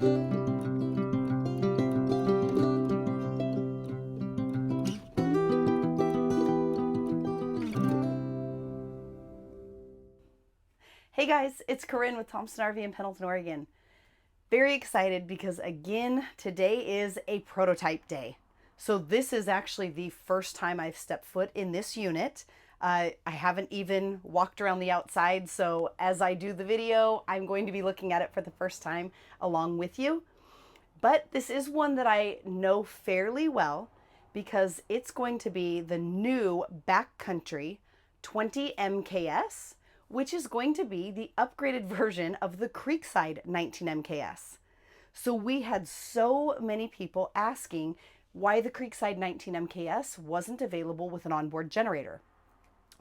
Hey guys, it's Corinne with Thompson RV in Pendleton, Oregon. Very excited because again, today is a prototype day. So this is actually the first time I've stepped foot in this unit. I haven't even walked around the outside, so as I do the video, I'm going to be looking at it for the first time along with you. But this is one that I know fairly well because it's going to be the new Backcountry 20 MKS, which is going to be the upgraded version of the Creekside 19 MKS. So we had so many people asking why the Creekside 19 MKS wasn't available with an onboard generator.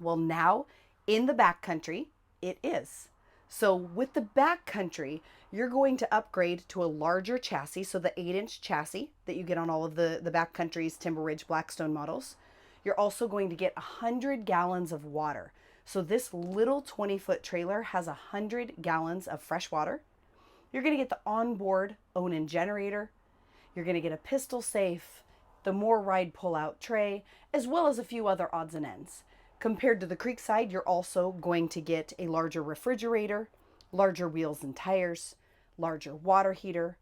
Well, now in the Backcountry, it is. So with the Backcountry, you're going to upgrade to a larger chassis, so the 8-inch chassis that you get on all of the Backcountry's Timber Ridge Blackstone models. You're also going to get 100 gallons of water. So this little 20-foot trailer has 100 gallons of fresh water. You're going to get the onboard own-in generator. You're going to get a pistol safe, the more ride pull-out tray, as well as a few other odds and ends. Compared to the Creekside, you're also going to get a larger refrigerator, larger wheels and tires, larger water heater.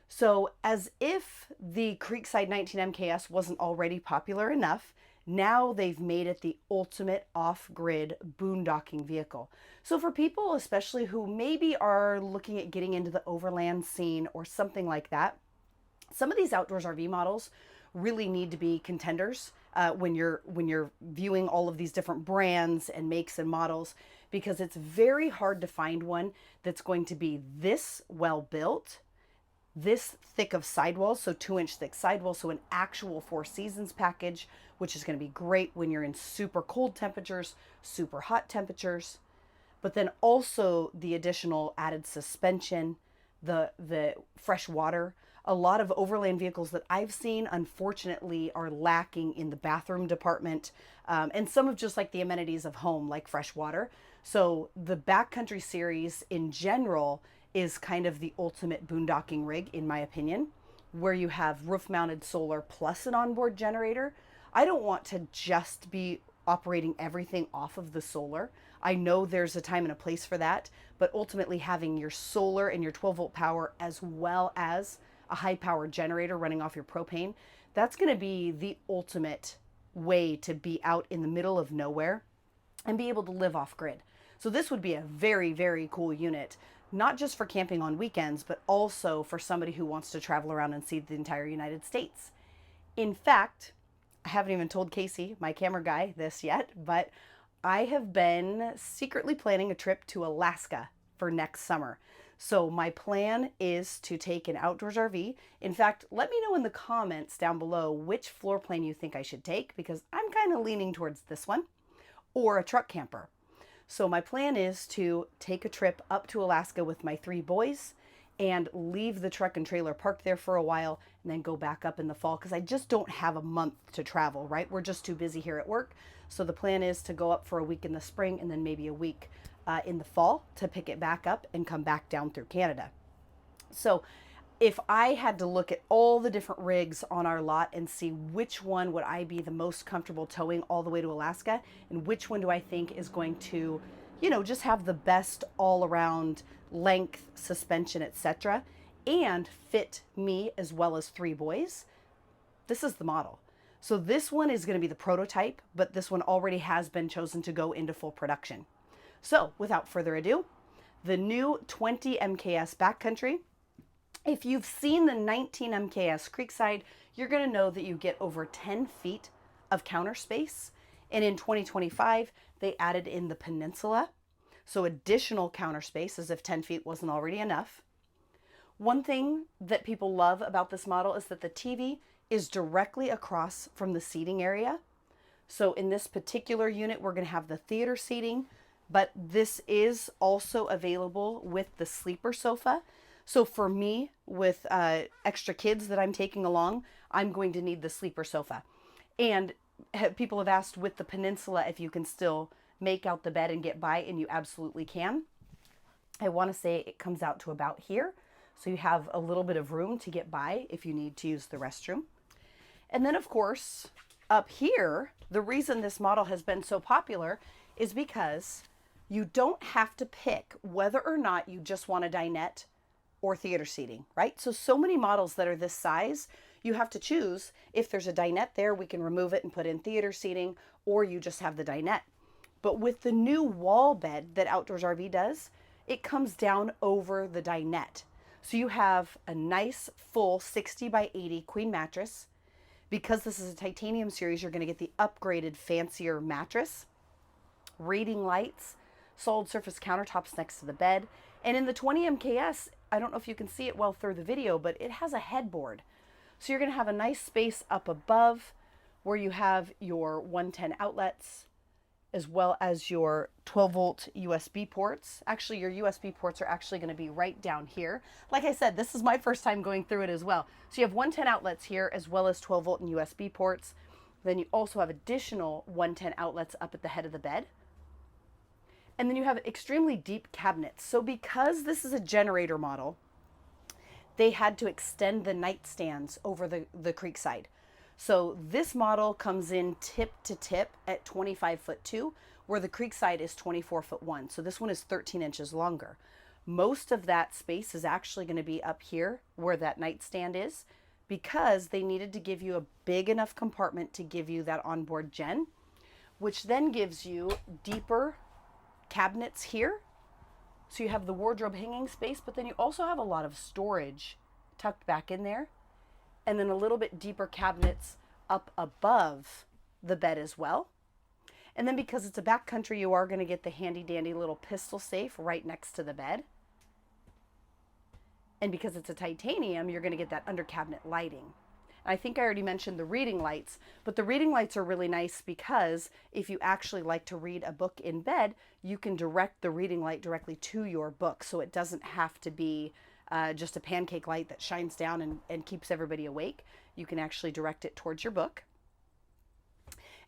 So as if the Creekside 19 MKS wasn't already popular enough, now they've made it the ultimate off-grid boondocking vehicle. So for people, especially who maybe are looking at getting into the overland scene or something like that, some of these outdoors RV models really need to be contenders when you're viewing all of these different brands and makes and models, because it's very hard to find one that's going to be this well built, this thick of sidewalls, so 2-inch thick sidewalls, so an actual Four Seasons package, which is going to be great when you're in super cold temperatures, super hot temperatures, but then also the additional added suspension, the fresh water. A lot of overland vehicles that I've seen, unfortunately, are lacking in the bathroom department, and some of just like the amenities of home, like fresh water. So the Backcountry series in general is kind of the ultimate boondocking rig, in my opinion, where you have roof-mounted solar plus an onboard generator. I don't want to just be operating everything off of the solar. I know there's a time and a place for that, but ultimately having your solar and your 12-volt power as well as a high-power generator running off your propane, that's going to be the ultimate way to be out in the middle of nowhere and be able to live off-grid. So this would be a very, very cool unit, not just for camping on weekends, but also for somebody who wants to travel around and see the entire United States. In fact, I haven't even told Casey, my camera guy, this yet, but I have been secretly planning a trip to Alaska for next summer. So my plan is to take an outdoors RV. In fact, let me know in the comments down below which floor plan you think I should take, because I'm kind of leaning towards this one, or a truck camper. So my plan is to take a trip up to Alaska with my 3 boys and leave the truck and trailer parked there for a while and then go back up in the fall, because I just don't have a month to travel, right? We're just too busy here at work. So the plan is to go up for a week in the spring and then maybe a week in the fall to pick it back up and come back down through Canada. So if I had to look at all the different rigs on our lot and see which one would I be the most comfortable towing all the way to Alaska, and which one do I think is going to, just have the best all around length, suspension, etc., and fit me as well as 3 boys, this is the model. So this one is going to be the prototype, but this one already has been chosen to go into full production. So without further ado, the new 20 MKS Backcountry. If you've seen the 19 MKS Creekside, you're going to know that you get over 10 feet of counter space. And in 2025, they added in the Peninsula, so additional counter space, as if 10 feet wasn't already enough. One thing that people love about this model is that the TV is directly across from the seating area. So in this particular unit, we're going to have the theater seating, but this is also available with the sleeper sofa. So for me, with extra kids that I'm taking along, I'm going to need the sleeper sofa. And people have asked with the Peninsula if you can still make out the bed and get by, and you absolutely can. I want to say it comes out to about here. So you have a little bit of room to get by if you need to use the restroom. And then of course, up here, the reason this model has been so popular is because you don't have to pick whether or not you just want a dinette or theater seating, right? So many models that are this size, you have to choose if there's a dinette there, we can remove it and put in theater seating, or you just have the dinette. But with the new wall bed that Outdoors RV does, it comes down over the dinette. So you have a nice full 60 by 80 queen mattress. Because this is a titanium series, you're going to get the upgraded fancier mattress, reading lights, solid surface countertops next to the bed. And in the 20 MKS, I don't know if you can see it well through the video, but it has a headboard. So you're going to have a nice space up above where you have your 110 outlets, as well as your 12 volt USB ports. Actually, your USB ports are actually going to be right down here. Like I said, this is my first time going through it as well. So you have 110 outlets here, as well as 12 volt and USB ports. Then you also have additional 110 outlets up at the head of the bed. And then you have extremely deep cabinets. So because this is a generator model, they had to extend the nightstands over the Creekside. So this model comes in tip to tip at 25'2", where the Creekside is 24'1". So this one is 13 inches longer. Most of that space is actually going to be up here where that nightstand is, because they needed to give you a big enough compartment to give you that onboard gen, which then gives you deeper cabinets here. So you have the wardrobe hanging space, but then you also have a lot of storage tucked back in there. And then a little bit deeper cabinets up above the bed as well. And then because it's a backcountry, you are going to get the handy dandy little pistol safe right next to the bed. And because it's a titanium, you're going to get that under cabinet lighting. And I think I already mentioned the reading lights, but the reading lights are really nice because if you actually like to read a book in bed, you can direct the reading light directly to your book. So it doesn't have to be just a pancake light that shines down and keeps everybody awake. You can actually direct it towards your book.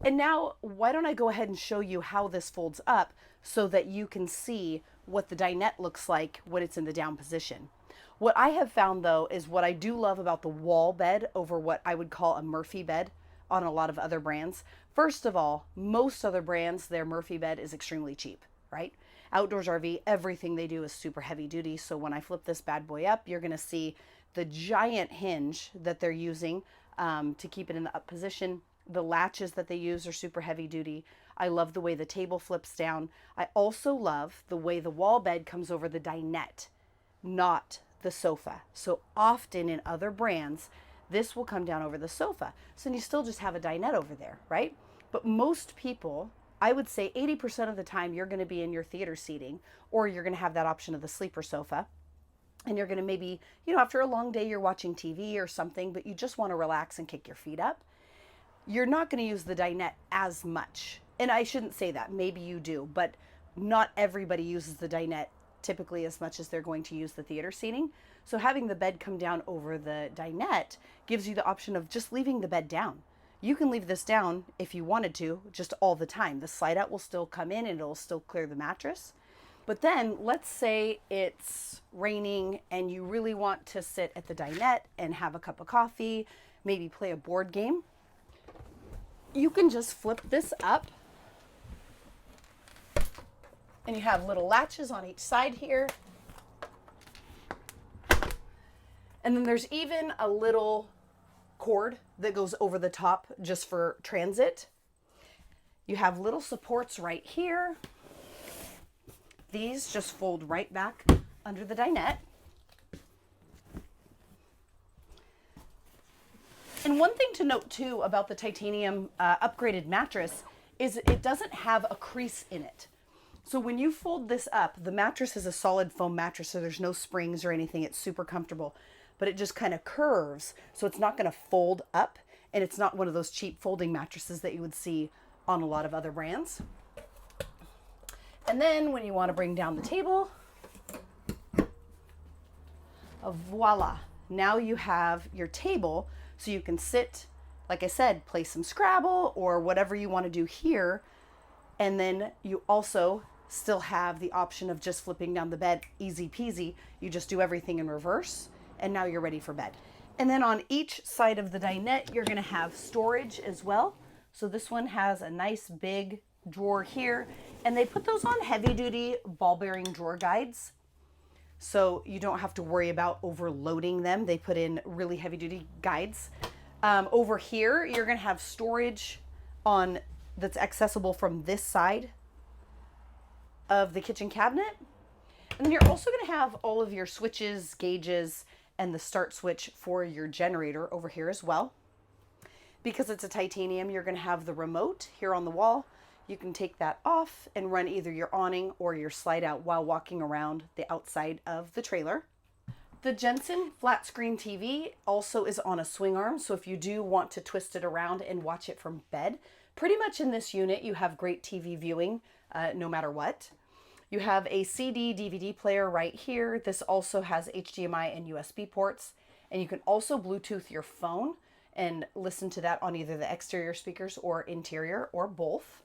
And now, why don't I go ahead and show you how this folds up so that you can see what the dinette looks like when it's in the down position. What I have found though is what I do love about the wall bed over what I would call a Murphy bed on a lot of other brands. First of all, most other brands, their Murphy bed is extremely cheap, right? Outdoors RV, everything they do is super heavy duty. So when I flip this bad boy up, you're going to see the giant hinge that they're using to keep it in the up position. The latches that they use are super heavy duty. I love the way the table flips down. I also love the way the wall bed comes over the dinette, not the sofa. So often in other brands, this will come down over the sofa. So you still just have a dinette over there, right? But most people, I would say 80% of the time, you're going to be in your theater seating, or you're going to have that option of the sleeper sofa. And you're going to maybe, after a long day, you're watching TV or something, but you just want to relax and kick your feet up. You're not going to use the dinette as much. And I shouldn't say that. Maybe you do, but not everybody uses the dinette typically as much as they're going to use the theater seating. So having the bed come down over the dinette gives you the option of just leaving the bed down. You can leave this down if you wanted to, just all the time. The slide out will still come in and it'll still clear the mattress. But then let's say it's raining and you really want to sit at the dinette and have a cup of coffee, maybe play a board game. You can just flip this up and you have little latches on each side here. And then there's even a little cord that goes over the top just for transit. You have little supports right here. These just fold right back under the dinette. And one thing to note too about the titanium upgraded mattress is it doesn't have a crease in it. So when you fold this up, the mattress is a solid foam mattress, so there's no springs or anything. It's super comfortable, but it just kind of curves, so it's not going to fold up, and it's not one of those cheap folding mattresses that you would see on a lot of other brands. And then when you want to bring down the table, voila, now you have your table, so you can sit, like I said, play some Scrabble or whatever you want to do here. And then you also still have the option of just flipping down the bed, easy peasy. You just do everything in reverse, and now you're ready for bed. And then on each side of the dinette, you're gonna have storage as well. So this one has a nice big drawer here, and they put those on heavy duty ball bearing drawer guides. So you don't have to worry about overloading them. They put in really heavy duty guides. Over here, you're gonna have storage on that's accessible from this side of the kitchen cabinet. And then you're also going to have all of your switches, gauges, and the start switch for your generator over here as well. Because it's a titanium, you're going to have the remote here on the wall. You can take that off and run either your awning or your slide out while walking around the outside of the trailer. The Jensen flat screen TV also is on a swing arm, so if you do want to twist it around and watch it from bed, pretty much in this unit you have great TV viewing no matter what. You have a CD DVD player right here. This also has HDMI and USB ports, and you can also Bluetooth your phone and listen to that on either the exterior speakers or interior or both.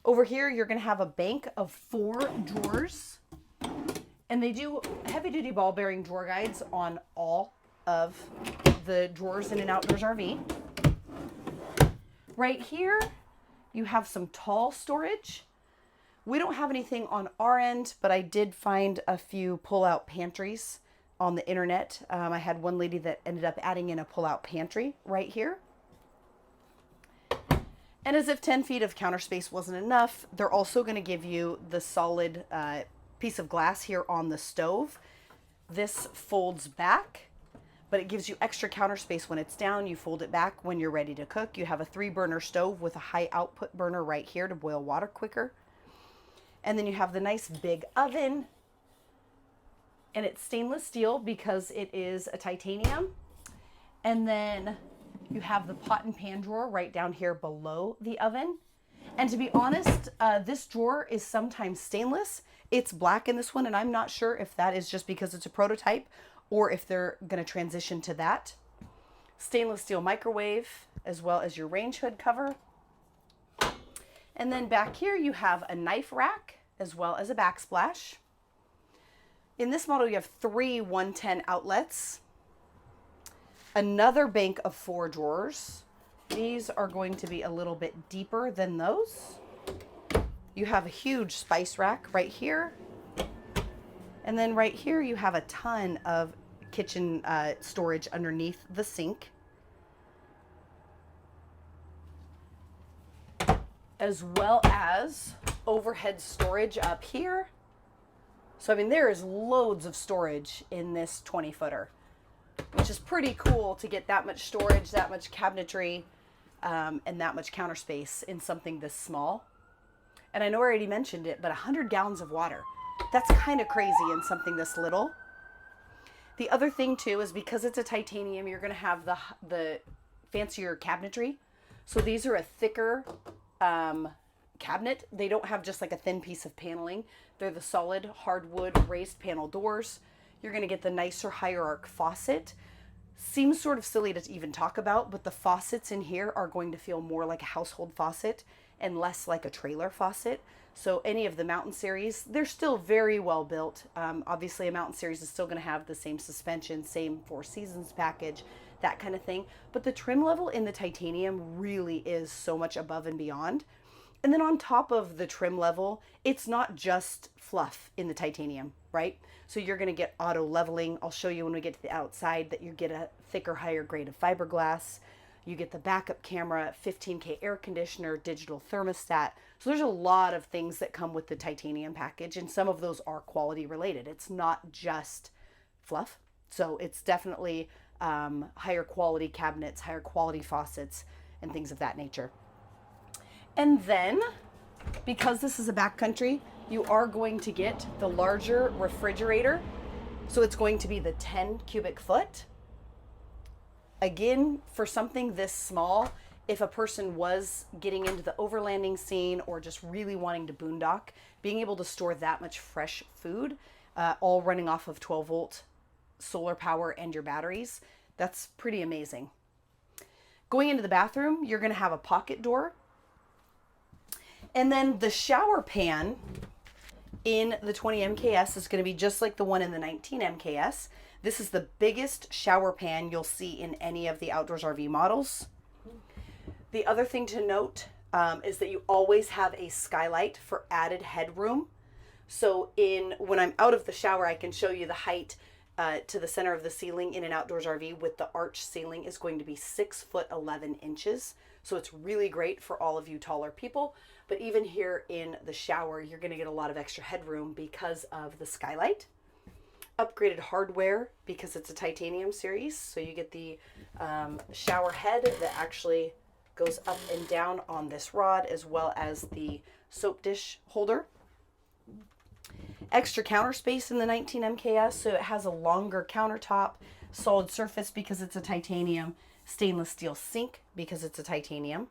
Over here you're going to have a bank of 4 drawers, and they do heavy duty ball bearing drawer guides on all of the drawers in an outdoors RV. Right here you have some tall storage. We don't have anything on our end, but I did find a few pull-out pantries on the internet. I had one lady that ended up adding in a pull-out pantry right here. And as if 10 feet of counter space wasn't enough, they're also going to give you the solid piece of glass here on the stove. This folds back, but it gives you extra counter space when it's down. You fold it back when you're ready to cook. You have a 3-burner stove with a high output burner right here to boil water quicker. And then you have the nice big oven, and it's stainless steel because it is a titanium. And then you have the pot and pan drawer right down here below the oven. And to be honest, this drawer is sometimes stainless. It's black in this one, and I'm not sure if that is just because it's a prototype or if they're going to transition to that. Stainless steel microwave, as well as your range hood cover. And then back here you have a knife rack as well as a backsplash. In this model you have 3 110 outlets. Another bank of 4 drawers. These are going to be a little bit deeper than those. You have a huge spice rack right here. And then right here you have a ton of kitchen storage underneath the sink, as well as overhead storage up here. So I mean, there is loads of storage in this 20-footer, which is pretty cool to get that much storage, that much cabinetry, and that much counter space in something this small. And I know I already mentioned it, but 100 gallons of water. That's kind of crazy in something this little. The other thing too is because it's a titanium, you're going to have the fancier cabinetry. So these are a thicker cabinet. They don't have just like a thin piece of paneling. They're the solid hardwood raised panel doors. You're going to get the nicer higher arc faucet. Seems sort of silly to even talk about, but the faucets in here are going to feel more like a household faucet and less like a trailer faucet. So any of the Mountain Series, they're still very well built. Obviously a Mountain Series is still going to have the same suspension, same 4 Seasons package, that kind of thing. But the trim level in the titanium really is so much above and beyond. And then on top of the trim level, it's not just fluff in the titanium, right? So you're going to get auto leveling. I'll show you when we get to the outside that you get a thicker, higher grade of fiberglass. You get the backup camera, 15K air conditioner, digital thermostat. So there's a lot of things that come with the titanium package, and some of those are quality related. It's not just fluff. So it's definitely higher quality cabinets, higher quality faucets, and things of that nature. And then, because this is a backcountry, you are going to get the larger refrigerator. So it's going to be the 10 cubic foot. Again, for something this small, if a person was getting into the overlanding scene or just really wanting to boondock, being able to store that much fresh food, all running off of 12-volt solar power and your batteries, that's pretty amazing. Going into the bathroom, you're going to have a pocket door. And then the shower pan in the 20 MKS is going to be just like the one in the 19 MKS. This is the biggest shower pan you'll see in any of the Outdoors RV models. The other thing to note is that you always have a skylight for added headroom. So when I'm out of the shower, I can show you the height to the center of the ceiling in an Outdoors RV with the arch ceiling is going to be 6 foot 11 inches. So it's really great for all of you taller people. But even here in the shower, you're going to get a lot of extra headroom because of the skylight. Upgraded hardware because it's a titanium series. So you get the shower head that actually goes up and down on this rod, as well as the soap dish holder. Extra counter space in the 19 MKS, so it has a longer countertop, solid surface because it's a titanium, stainless steel sink because it's a titanium.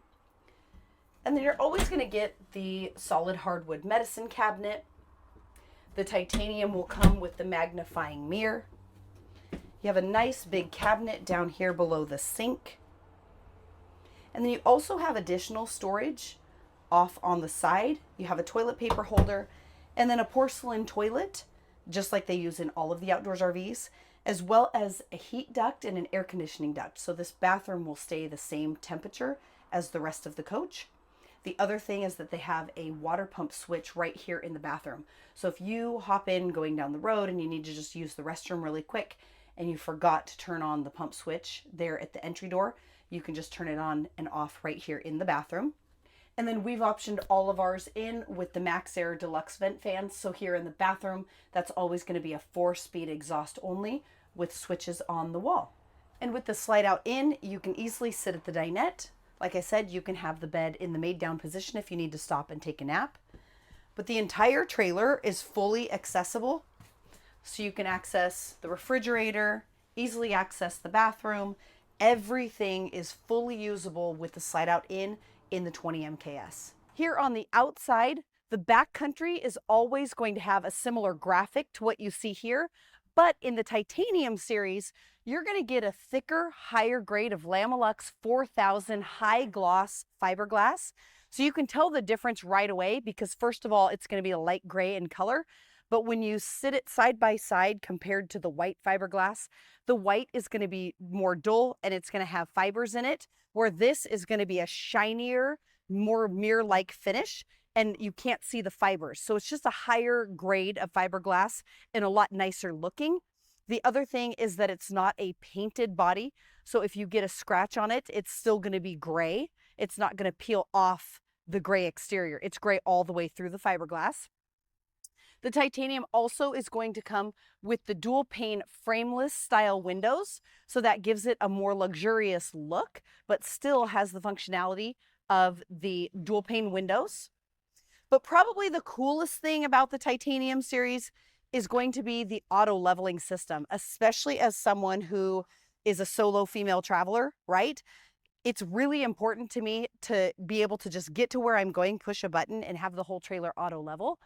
And then you're always going to get the solid hardwood medicine cabinet. The titanium will come with the magnifying mirror. You have a nice big cabinet down here below the sink. And then you also have additional storage off on the side. You have a toilet paper holder and then a porcelain toilet, just like they use in all of the Outdoors RVs, as well as a heat duct and an air conditioning duct. So this bathroom will stay the same temperature as the rest of the coach. The other thing is that they have a water pump switch right here in the bathroom. So if you hop in going down the road and you need to just use the restroom really quick and you forgot to turn on the pump switch there at the entry door, you can just turn it on and off right here in the bathroom. And then we've optioned all of ours in with the Max Air Deluxe vent fans. So here in the bathroom, that's always going to be a 4-speed exhaust only with switches on the wall. And with the slide out in, you can easily sit at the dinette. Like I said, you can have the bed in the made down position if you need to stop and take a nap. But the entire trailer is fully accessible. So you can access the refrigerator, easily access the bathroom. Everything is fully usable with the slide out in the 20 MKS. Here on the outside, the Backcountry is always going to have a similar graphic to what you see here, but in the titanium series, you're going to get a thicker, higher grade of Lamelux 4000 high gloss fiberglass. So you can tell the difference right away because first of all, it's going to be a light gray in color. But when you sit it side by side compared to the white fiberglass, the white is going to be more dull and it's going to have fibers in it, where this is going to be a shinier, more mirror-like finish, and you can't see the fibers. So it's just a higher grade of fiberglass and a lot nicer looking. The other thing is that it's not a painted body. So if you get a scratch on it, it's still going to be gray. It's not going to peel off the gray exterior. It's gray all the way through the fiberglass. The titanium also is going to come with the dual pane frameless style windows. So that gives it a more luxurious look, but still has the functionality of the dual pane windows. But probably the coolest thing about the titanium series is going to be the auto leveling system, especially as someone who is a solo female traveler, right? It's really important to me to be able to just get to where I'm going, push a button, and have the whole trailer auto level.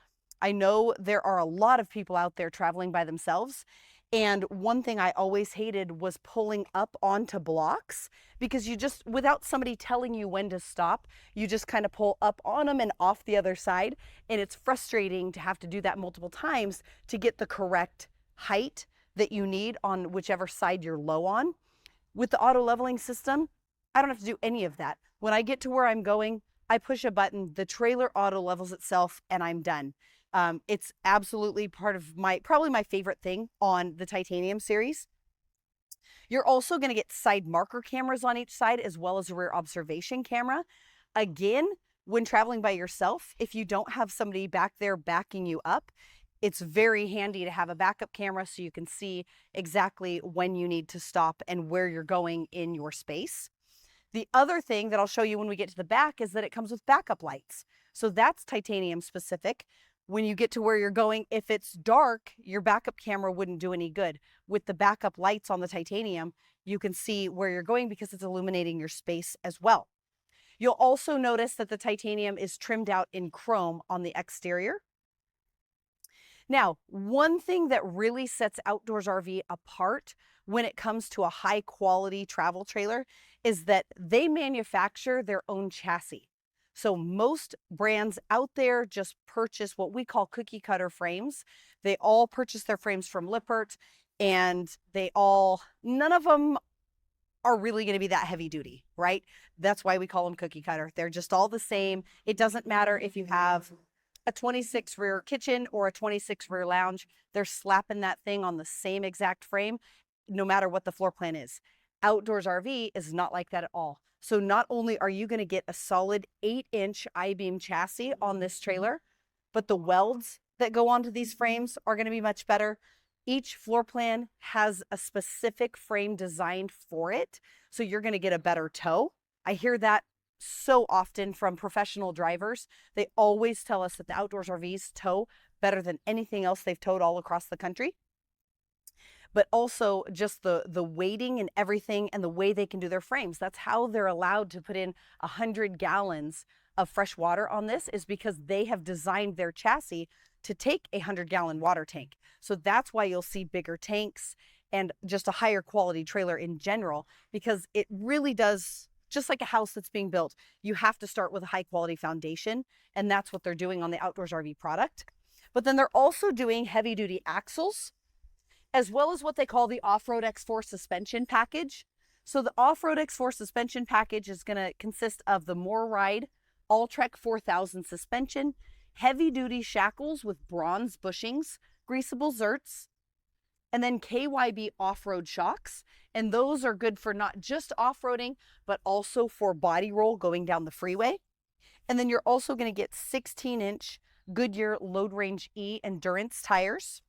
I know there are a lot of people out there traveling by themselves. And one thing I always hated was pulling up onto blocks because you just, without somebody telling you when to stop, you just kind of pull up on them and off the other side. And it's frustrating to have to do that multiple times to get the correct height that you need on whichever side you're low on. With the auto leveling system, I don't have to do any of that. When I get to where I'm going, I push a button, the trailer auto levels itself, and I'm done. It's absolutely part of probably my favorite thing on the titanium series. You're also going to get side marker cameras on each side as well as a rear observation camera. Again, when traveling by yourself, if you don't have somebody back there backing you up, it's very handy to have a backup camera so you can see exactly when you need to stop and where you're going in your space. The other thing that I'll show you when we get to the back is that it comes with backup lights. So that's titanium specific. When you get to where you're going, if it's dark, your backup camera wouldn't do any good. With the backup lights on the titanium, you can see where you're going because it's illuminating your space as well. You'll also notice that the titanium is trimmed out in chrome on the exterior. Now, one thing that really sets Outdoors RV apart when it comes to a high quality travel trailer is that they manufacture their own chassis. So most brands out there just purchase what we call cookie cutter frames. They all purchase their frames from Lippert, and none of them are really going to be that heavy duty, right? That's why we call them cookie cutter. They're just all the same. It doesn't matter if you have a 26 rear kitchen or a 26 rear lounge. They're slapping that thing on the same exact frame, no matter what the floor plan is. Outdoors RV is not like that at all. So not only are you going to get a solid 8-inch I-beam chassis on this trailer, but the welds that go onto these frames are going to be much better. Each floor plan has a specific frame designed for it, so you're going to get a better tow. I hear that so often from professional drivers. They always tell us that the outdoors RVs tow better than anything else they've towed all across the country. But also just the weighting and everything and the way they can do their frames. That's how they're allowed to put in 100 gallons of fresh water on this, is because they have designed their chassis to take a 100-gallon water tank. So that's why you'll see bigger tanks and just a higher quality trailer in general, because it really does, just like a house that's being built, you have to start with a high quality foundation, and that's what they're doing on the outdoors RV product. But then they're also doing heavy duty axles, as well as what they call the off-road X4 suspension package. So the off-road X4 suspension package is going to consist of the MoreRide All-Trek 4000 suspension, heavy-duty shackles with bronze bushings, greasable zerts, and then KYB off-road shocks. And those are good for not just off-roading, but also for body roll going down the freeway. And then you're also going to get 16-inch Goodyear Load Range E endurance tires.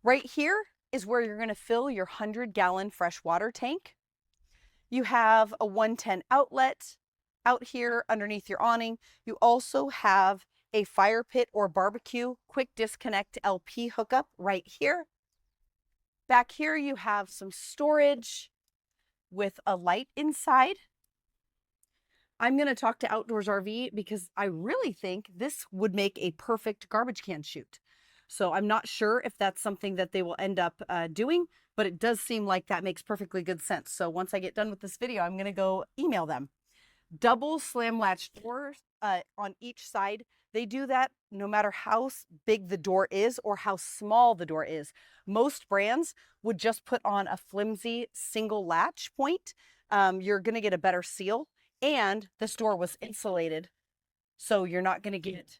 Right here is where you're going to fill your 100-gallon freshwater tank. You have a 110 outlet out here underneath your awning. You also have a fire pit or barbecue quick disconnect LP hookup right here. Back here you have some storage with a light inside. I'm going to talk to Outdoors RV because I really think this would make a perfect garbage can chute. So I'm not sure if that's something that they will end up doing, but it does seem like that makes perfectly good sense. So once I get done with this video, I'm going to go email them. Double slam latch doors on each side. They do that no matter how big the door is or how small the door is. Most brands would just put on a flimsy single latch point. You're going to get a better seal, and this door was insulated, so you're not going to get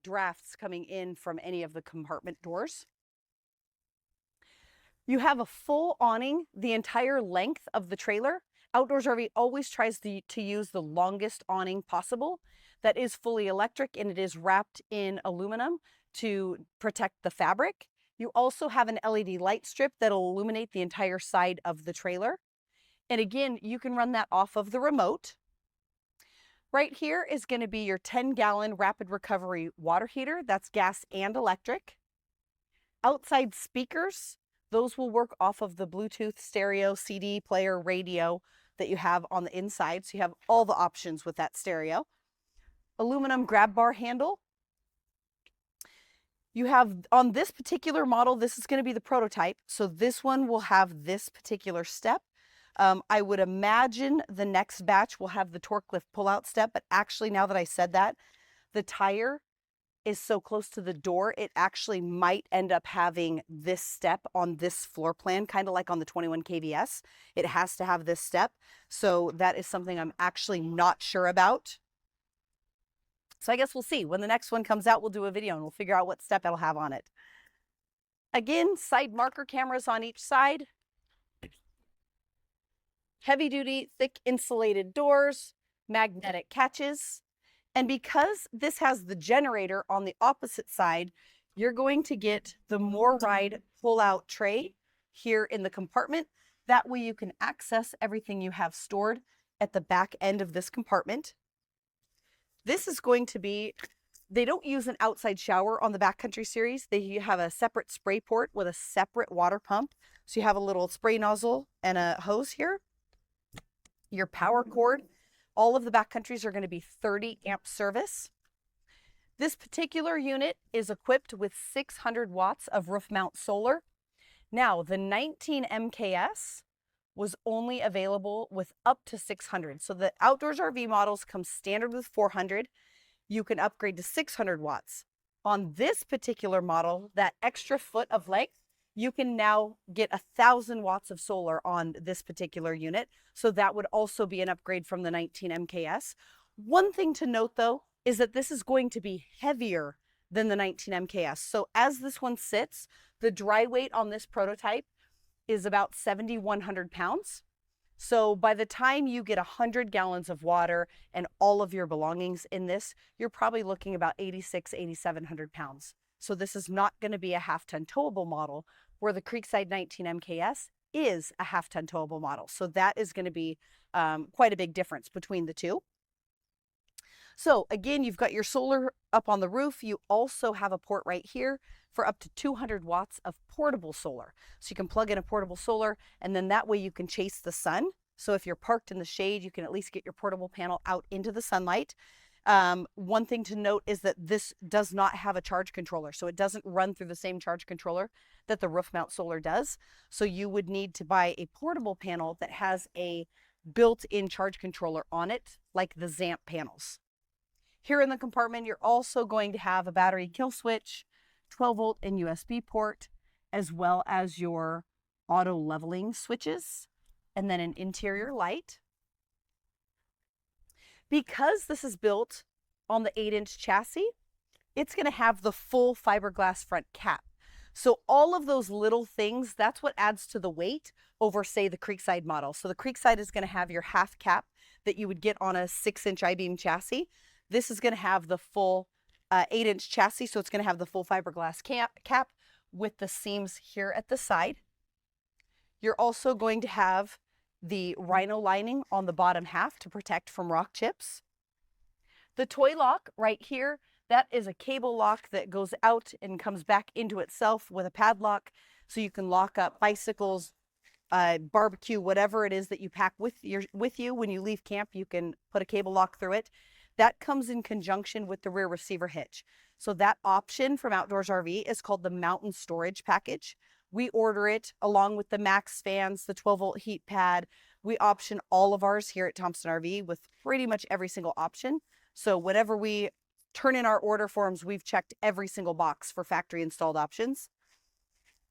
drafts coming in from any of the compartment doors. You have a full awning the entire length of the trailer. Outdoors RV always tries to use the longest awning possible. That is fully electric, and it is wrapped in aluminum to protect the fabric. You also have an LED light strip that'll illuminate the entire side of the trailer. And again, you can run that off of the remote. Right here is going to be your 10-gallon rapid recovery water heater. That's gas and electric. Outside speakers, those will work off of the Bluetooth stereo, CD player, radio that you have on the inside. So you have all the options with that stereo. Aluminum grab bar handle. You have, on this particular model, this is going to be the prototype. So this one will have this particular step. I would imagine the next batch will have the torque lift pull-out step, but actually, now that I said that, the tire is so close to the door, it actually might end up having this step on this floor plan, kind of like on the 21 KVS. It has to have this step. So that is something I'm actually not sure about. So I guess we'll see. When the next one comes out, we'll do a video and we'll figure out what step it'll have on it. Again, side marker cameras on each side. Heavy duty, thick insulated doors, magnetic catches. And because this has the generator on the opposite side, you're going to get the MoreRide pull-out tray here in the compartment. That way you can access everything you have stored at the back end of this compartment. This is going to be, they don't use an outside shower on the Backcountry series. They have a separate spray port with a separate water pump. So you have a little spray nozzle and a hose here. Your power cord. All of the Backcountries are going to be 30 amp service. This particular unit is equipped with 600 watts of roof mount solar. Now, the 19 MKS was only available with up to 600. So the Outdoors RV models come standard with 400. You can upgrade to 600 watts. On this particular model, that extra foot of length, you can now get 1,000 watts of solar on this particular unit. So that would also be an upgrade from the 19 MKS. One thing to note though, is that this is going to be heavier than the 19 MKS. So as this one sits, the dry weight on this prototype is about 7,100 pounds. So by the time you get 100 gallons of water and all of your belongings in this, you're probably looking about 8,700 pounds. So this is not going to be a half-ton towable model, where the Creekside 19 MKS is a half-ton towable model. So that is going to be quite a big difference between the two. So again, you've got your solar up on the roof. You also have a port right here for up to 200 watts of portable solar. So you can plug in a portable solar, and then that way you can chase the sun. So if you're parked in the shade, you can at least get your portable panel out into the sunlight. One thing to note is that this does not have a charge controller. So it doesn't run through the same charge controller that the roof mount solar does. So you would need to buy a portable panel that has a built-in charge controller on it, like the ZAMP panels. Here in the compartment, you're also going to have a battery kill switch, 12-volt and USB port, as well as your auto leveling switches, and then an interior light. Because this is built on the 8-inch chassis, it's going to have the full fiberglass front cap. So all of those little things, that's what adds to the weight over, say, the Creekside model. So the Creekside is going to have your half cap that you would get on a 6-inch I-beam chassis. This is going to have the full 8-inch chassis, so it's going to have the full fiberglass cap with the seams here at the side. You're also going to have the rhino lining on the bottom half to protect from rock chips. The toy lock right here, that is a cable lock that goes out and comes back into itself with a padlock, so you can lock up bicycles, barbecue, whatever it is that you pack with you. When you leave camp, you can put a cable lock through it. That comes in conjunction with the rear receiver hitch. So that option from Outdoors RV is called the Mountain Storage Package. We order it along with the Max fans, the 12-volt heat pad. We option all of ours here at Thompson RV with pretty much every single option. So whenever we turn in our order forms, we've checked every single box for factory installed options.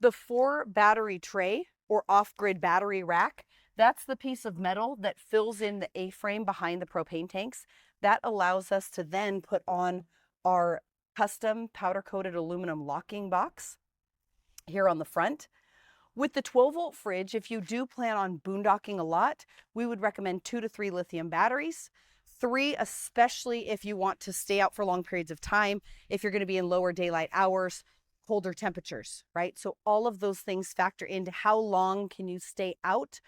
The 4 battery tray or off-grid battery rack, that's the piece of metal that fills in the A-frame behind the propane tanks. That allows us to then put on our custom powder-coated aluminum locking box here on the front. With the 12-volt fridge, if you do plan on boondocking a lot, we would recommend 2 to 3 lithium batteries. 3, especially if you want to stay out for long periods of time, if you're going to be in lower daylight hours, colder temperatures, right? So all of those things factor into how long can you stay out.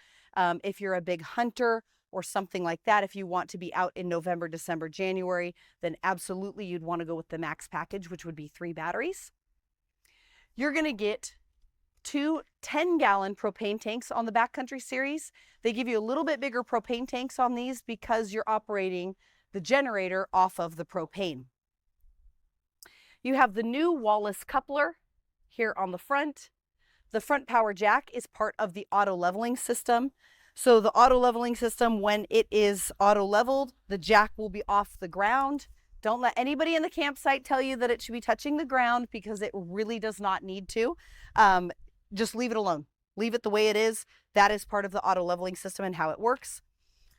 If you're a big hunter or something like that, if you want to be out in November, December, January, then absolutely you'd want to go with the max package, which would be 3 batteries. You're going to get 2 10-gallon propane tanks on the Backcountry series. They give you a little bit bigger propane tanks on these because you're operating the generator off of the propane. You have the new Wallace coupler here on the front. The front power jack is part of the auto leveling system. So the auto leveling system, when it is auto leveled, the jack will be off the ground. Don't let anybody in the campsite tell you that it should be touching the ground, because it really does not need to. Just leave it alone. Leave it the way it is. That is part of the auto leveling system and how it works.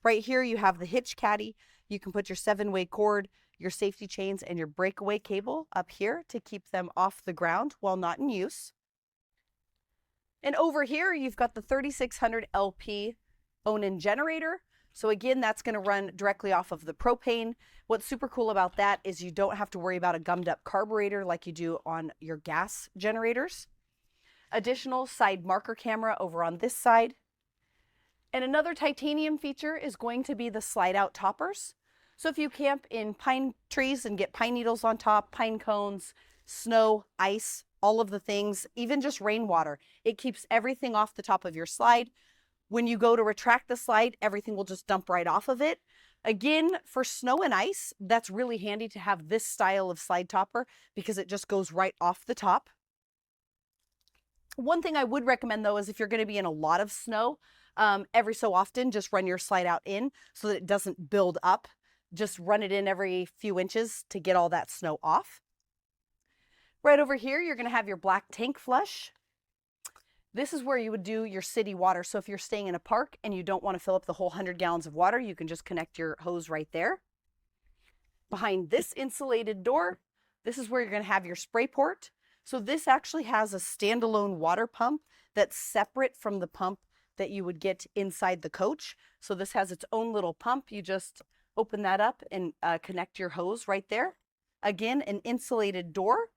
Right here you have the hitch caddy. You can put your 7-way cord, your safety chains, and your breakaway cable up here to keep them off the ground while not in use. And over here you've got the 3600 LP Onan generator. So again, that's going to run directly off of the propane. What's super cool about that is you don't have to worry about a gummed up carburetor like you do on your gas generators. Additional side marker camera over on this side. And another titanium feature is going to be the slide out toppers. So if you camp in pine trees and get pine needles on top, pine cones, snow, ice, all of the things, even just rainwater, it keeps everything off the top of your slide. When you go to retract the slide, everything will just dump right off of it. Again, for snow and ice, that's really handy to have this style of slide topper because it just goes right off the top. One thing I would recommend though is if you're going to be in a lot of snow, every so often just run your slide out in so that it doesn't build up. Just run it in every few inches to get all that snow off. Right over here, you're going to have your black tank flush. This is where you would do your city water. So if you're staying in a park and you don't want to fill up the whole 100 gallons of water, you can just connect your hose right there. Behind this insulated door, this is where you're going to have your spray port. So this actually has a standalone water pump that's separate from the pump that you would get inside the coach. So this has its own little pump. You just open that up and connect your hose right there. Again, an insulated door.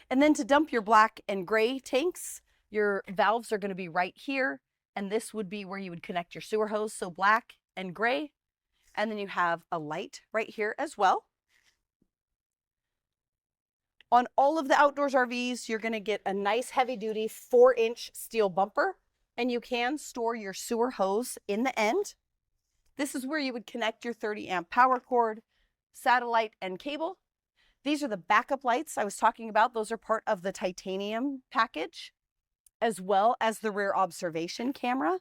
And then to dump your black and gray tanks, your valves are going to be right here. And this would be where you would connect your sewer hose. So black and gray. And then you have a light right here as well. On all of the outdoors RVs, you're going to get a nice heavy duty 4-inch steel bumper, and you can store your sewer hose in the end. This is where you would connect your 30 amp power cord, satellite, and cable. These are the backup lights I was talking about. Those are part of the titanium package, as well as the rear observation camera.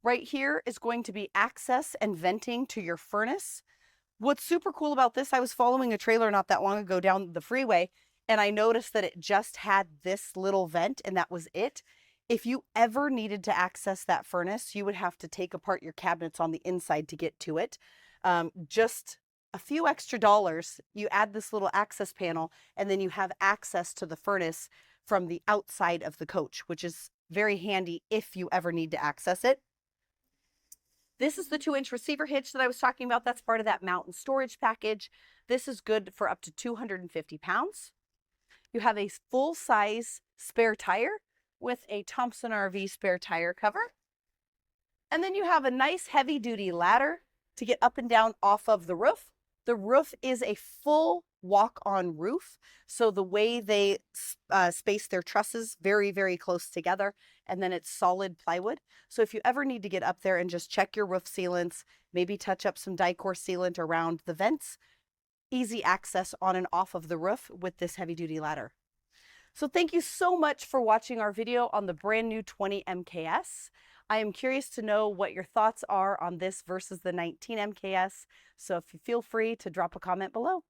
Right here is going to be access and venting to your furnace. What's super cool about this, I was following a trailer not that long ago down the freeway, and I noticed that it just had this little vent, and that was it. If you ever needed to access that furnace, you would have to take apart your cabinets on the inside to get to it. Just a few extra dollars, you add this little access panel, and then you have access to the furnace from the outside of the coach, which is very handy if you ever need to access it. This is the 2-inch receiver hitch that I was talking about. That's part of that mountain storage package. This is good for up to 250 pounds. You have a full-size spare tire with a Thompson RV spare tire cover. And then you have a nice heavy-duty ladder to get up and down off of the roof. The roof is a full walk-on roof, so the way they space their trusses very, very close together, and then it's solid plywood. So if you ever need to get up there and just check your roof sealants, maybe touch up some Dicor sealant around the vents, easy access on and off of the roof with this heavy-duty ladder. So thank you so much for watching our video on the brand new 20 MKS. I am curious to know what your thoughts are on this versus the 19 MKS. So if you feel free to drop a comment below.